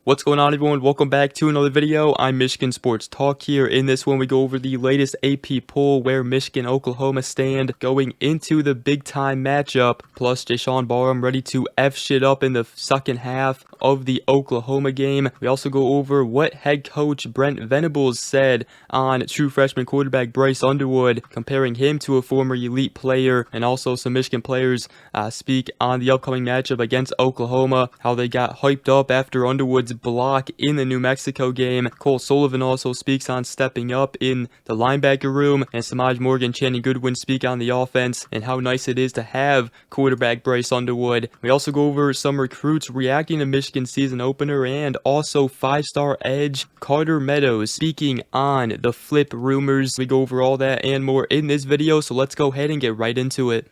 What's going on, everyone? Welcome back to another video. I'm Michigan Sports Talk here. In this one, we go over the latest AP poll where Michigan, Oklahoma stand going into the big time matchup. Plus, Jaishawn Barham ready to F shit up in the second half of the Oklahoma game. We also go over what head coach Brent Venables said on true freshman quarterback Bryce Underwood, comparing him to a former elite player, and also some Michigan players speak on the upcoming matchup against Oklahoma, how they got hyped up after Underwood's block in the New Mexico game. Sullivan also speaks on stepping up in the linebacker room, and Semaj, Morgan, Channing, Goodwin speak on the offense and how nice it is to have quarterback Bryce Underwood. We also go over some recruits reacting to Michigan season opener, and also five-star EDGE Carter Meadows speaking on the flip rumors. We go over all that and more in this video, so let's go ahead and get right into it.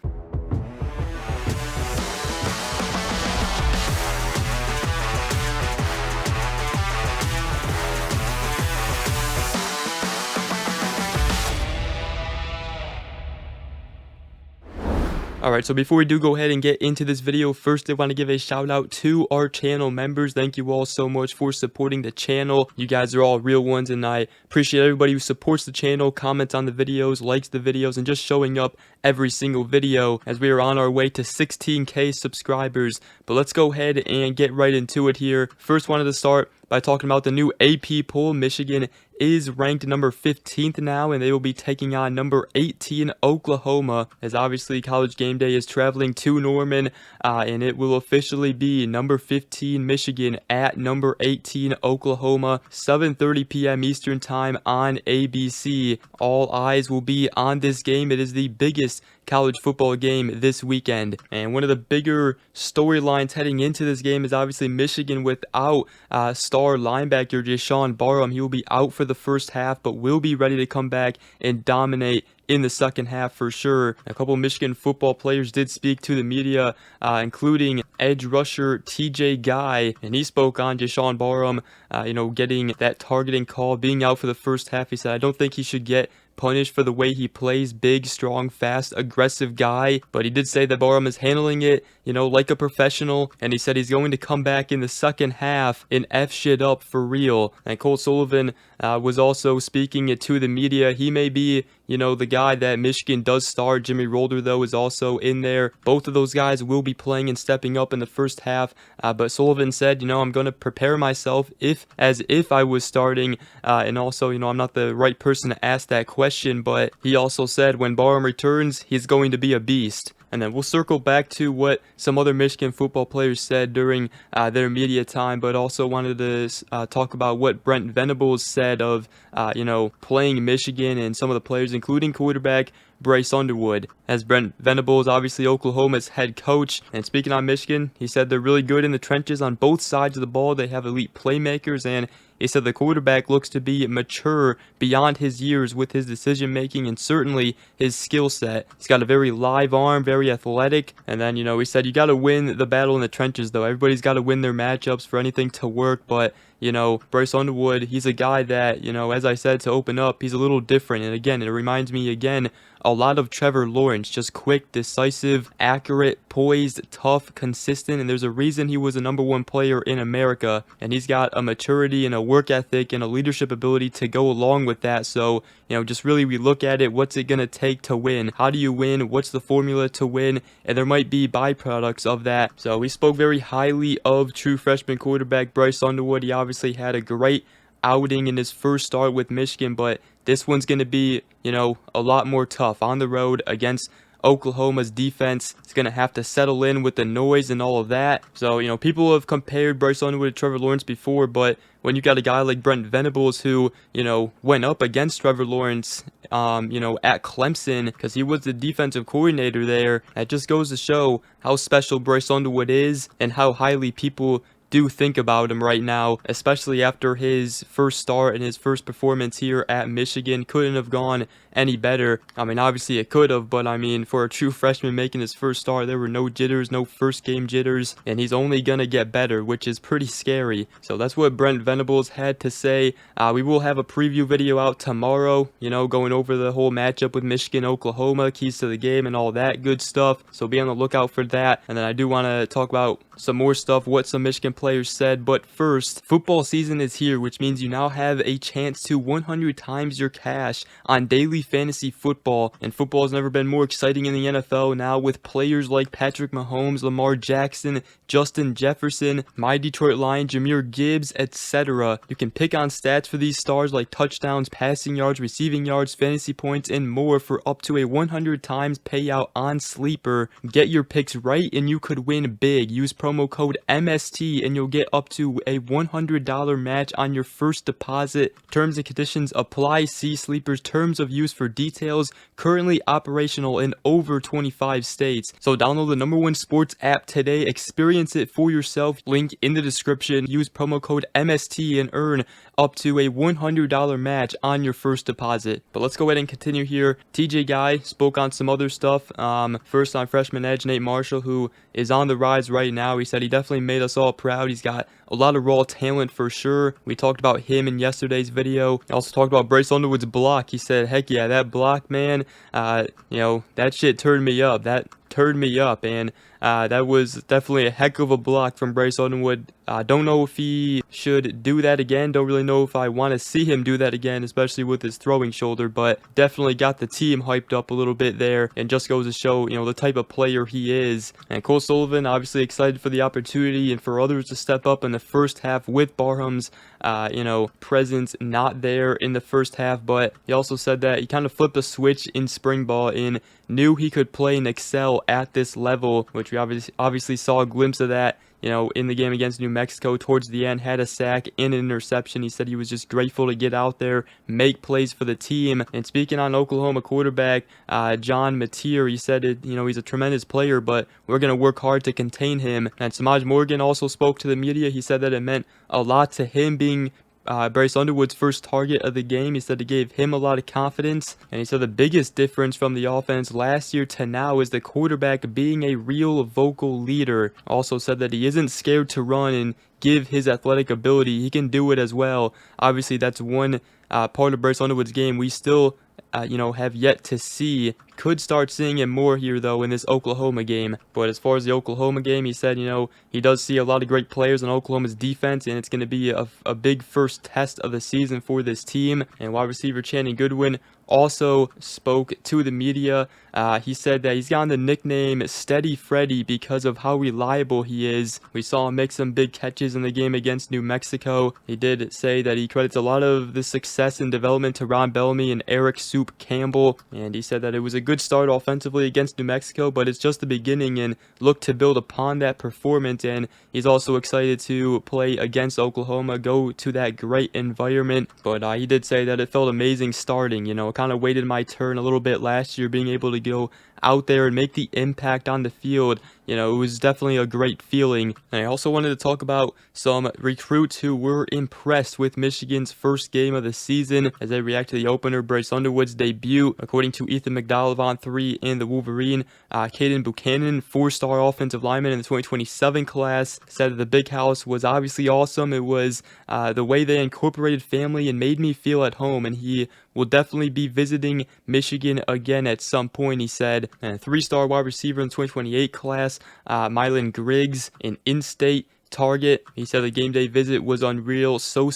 Alright, so before we do go ahead and get into this video, first I want to give a shout out to our channel members. Thank you all so much for supporting the channel. You guys are all real ones, and I appreciate everybody who supports the channel, comments on the videos, likes the videos, and just showing up every single video as we are on our way to 16K subscribers. But let's go ahead and get right into it here. First, wanted to start by talking about the new AP poll. Michigan is ranked number 15th now, and they will be taking on number 18 Oklahoma, as obviously College Game Day is traveling to Norman, and it will officially be number 15 Michigan at number 18 Oklahoma, 7:30 p.m. Eastern Time on ABC. All eyes will be on this game. It is the biggest college football game this weekend, and one of the bigger storylines heading into this game is obviously Michigan without star linebacker Jaishawn Barham. He will be out for the first half, but will be ready to come back and dominate in the second half for sure. A couple of Michigan football players did speak to the media, including edge rusher TJ Guy, and he spoke on Jaishawn Barham, getting that targeting call, being out for the first half. He said, "I don't think he should get punished for the way he plays. Big, strong, fast, aggressive guy." But he did say that Barham is handling it, like a professional, and he said he's going to come back in the second half and F shit up for real. And Sullivan was also speaking it to the media. He may be, the guy that Michigan does start. Jimmy Rolder, though, is also in there. Both of those guys will be playing and stepping up in the first half. But Sullivan said, I'm going to prepare myself as if I was starting. And also, I'm not the right person to ask that question, but he also said when Barham returns, he's going to be a beast. And then we'll circle back to what some other Michigan football players said during their media time, but also wanted to talk about what Brent Venables said of, playing Michigan and some of the players, including quarterback Bryce Underwood. As Brent Venables, obviously Oklahoma's head coach, and speaking on Michigan, he said they're really good in the trenches on both sides of the ball. They have elite playmakers, and he said the quarterback looks to be mature beyond his years with his decision making and certainly his skill set. He's got a very live arm, very athletic. And then, he said you got to win the battle in the trenches, though. Everybody's got to win their matchups for anything to work. But Bryce Underwood, he's a guy that, as I said to open up, he's a little different. And again, it reminds me a lot of Trevor Lawrence, just quick, decisive, accurate, poised, tough, consistent. And there's a reason he was a #1 player in America. And he's got a maturity and a work ethic and a leadership ability to go along with that. So, just really we look at it, what's it going to take to win? How do you win? What's the formula to win? And there might be byproducts of that. So we spoke very highly of true freshman quarterback Bryce Underwood. He obviously had a great outing in his first start with Michigan, but this one's going to be, a lot more tough on the road against Oklahoma's defense. It's going to have to settle in with the noise and all of that. So, people have compared Bryce Underwood to Trevor Lawrence before, but when you got a guy like Brent Venables who, went up against Trevor Lawrence, at Clemson, because he was the defensive coordinator there, that just goes to show how special Bryce Underwood is and how highly people do think about him right now, especially after his first start and his first performance here at Michigan. Couldn't have gone any better. I mean, obviously it could have, but I mean, for a true freshman making his first start, there were no jitters, no first game jitters, and he's only gonna get better, which is pretty scary. So that's what Brent Venables had to say. We will have a preview video out tomorrow, going over the whole matchup with Michigan, Oklahoma, keys to the game, and all that good stuff. So be on the lookout for that. And then I do want to talk about some more stuff, what some Michigan different players said. But first, football season is here, which means you now have a chance to 100 times your cash on daily fantasy football. And football has never been more exciting in the NFL now, with players like Patrick Mahomes, Lamar Jackson, Justin Jefferson, my Detroit Lion, Jahmyr Gibbs, etc. You can pick on stats for these stars like touchdowns, passing yards, receiving yards, fantasy points, and more for up to a 100 times payout on Sleeper. Get your picks right and you could win big. Use promo code MST and you'll get up to a $100 match on your first deposit. Terms and conditions apply. See Sleeper's terms of use for details. Currently operational in over 25 states. So download the #1 sports app today. Experience it for yourself. Link in the description. Use promo code MST and earn up to a $100 match on your first deposit. But let's go ahead and continue here. TJ Guy spoke on some other stuff. First on freshman edge Nate Marshall, who is on the rise right now. He said he definitely made us all proud. He's got a lot of raw talent for sure. We talked about him in yesterday's video. He also talked about Bryce Underwood's block. He said, heck yeah, that block, man, that shit turned me up. That turned me up, and that was definitely a heck of a block from Bryce Underwood. Don't know if he should do that again. Don't really know if I want to see him do that again, especially with his throwing shoulder, but definitely got the team hyped up a little bit there, and just goes to show, the type of player he is. And Cole Sullivan, obviously excited for the opportunity and for others to step up in the first half with Barham's, presence not there in the first half, but he also said that he kind of flipped a switch in spring ball and knew he could play and excel at this level, which we obviously saw a glimpse of that, in the game against New Mexico. Towards the end, had a sack and an interception. He said he was just grateful to get out there, make plays for the team. And speaking on Oklahoma quarterback John Mateer, he said he's a tremendous player, but we're going to work hard to contain him. And Semaj Morgan also spoke to the media. He said that it meant a lot to him being Bryce Underwood's first target of the game. He said it gave him a lot of confidence, and he said the biggest difference from the offense last year to now is the quarterback being a real vocal leader. Also said that he isn't scared to run and give his athletic ability. He can do it as well. Obviously, that's one part of Bryce Underwood's game we still have yet to see. Could start seeing it more here, though, in this Oklahoma game. But as far as the Oklahoma game, he said, he does see a lot of great players on Oklahoma's defense, and it's going to be a big first test of the season for this team. And wide receiver Channing Goodwin also spoke to the media. He said that he's gotten the nickname Steady Freddy because of how reliable he is. We saw him make some big catches in the game against New Mexico. He did say that he credits a lot of the success and development to Ron Bellamy and Eric Soup Campbell, and he said that it was a good start offensively against New Mexico, but it's just the beginning and look to build upon that performance. And he's also excited to play against Oklahoma, go to that great environment. But he did say that it felt amazing starting. Kind of waited my turn a little bit last year, being able to go out there and make the impact on the field. It was definitely a great feeling. And I also wanted to talk about some recruits who were impressed with Michigan's first game of the season as they react to the opener, Bryce Underwood's debut. According to Ethan McDowell of On3 and the Wolverine, Caden Buchanan, 4-star offensive lineman in the 2027 class, said that the big house was obviously awesome. It was the way they incorporated family and made me feel at home, and he will definitely be visiting Michigan again at some point, he said. And a 3-star wide receiver in the 2028 class, Mylan Griggs, an in-state target. He said the game day visit was unreal, so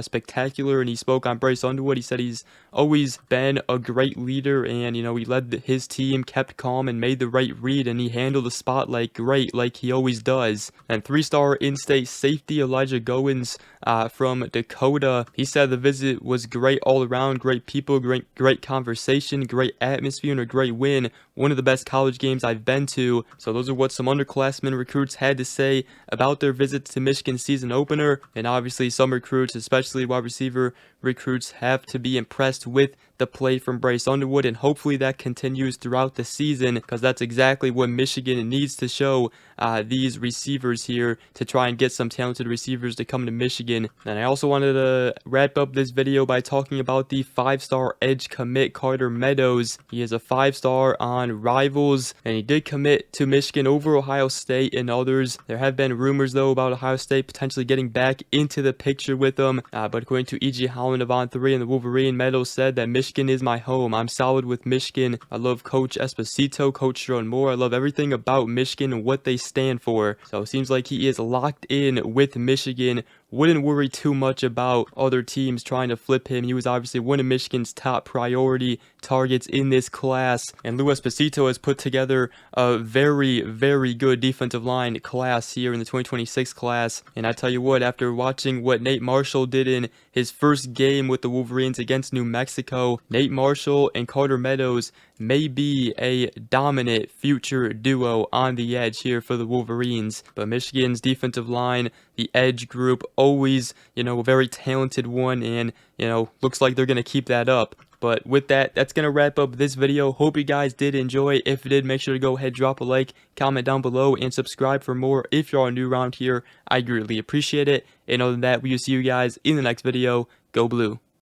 spectacular, and he spoke on Bryce Underwood. He said he's always been a great leader, and he led his team, kept calm, and made the right read, and he handled the spotlight great, like he always does. And 3-star in-state safety Elijah Goins from Dakota, he said the visit was great all around, great people, great conversation, great atmosphere, and a great win. One of the best college games I've been to. So those are what some underclassmen recruits had to say about their visits to Michigan season opener. And obviously some recruits, especially wide receiver recruits, have to be impressed with the play from Bryce Underwood, and hopefully that continues throughout the season, because that's exactly what Michigan needs to show these receivers here to try and get some talented receivers to come to Michigan. And I also wanted to wrap up this video by talking about the 5-star edge commit Carter Meadows. He is a 5-star on on rivals, and he did commit to Michigan over Ohio State and others. There have been rumors, though, about Ohio State potentially getting back into the picture with him, but according to EDGE Holland of On3 and the Wolverine, Meadows said that Michigan is my home. I'm solid with Michigan. I love Coach Esposito, Coach Sharon Moore. I love everything about Michigan and what they stand for. So it seems like he is locked in with Michigan. Wouldn't worry too much about other teams trying to flip him. He was obviously one of Michigan's top priority targets in this class. And Lou Esposito has put together a very, very good defensive line class here in the 2026 class. And I tell you what, after watching what Nate Marshall did in his first game with the Wolverines against New Mexico, Nate Marshall and Carter Meadows may be a dominant future duo on the edge here for the Wolverines. But Michigan's defensive line, the edge group, always, a very talented one, and, looks like they're going to keep that up. But with that, that's going to wrap up this video. Hope you guys did enjoy. If you did, make sure to go ahead, drop a like, comment down below, and subscribe for more if you're new around here. I greatly appreciate it. And other than that, we will see you guys in the next video. Go Blue.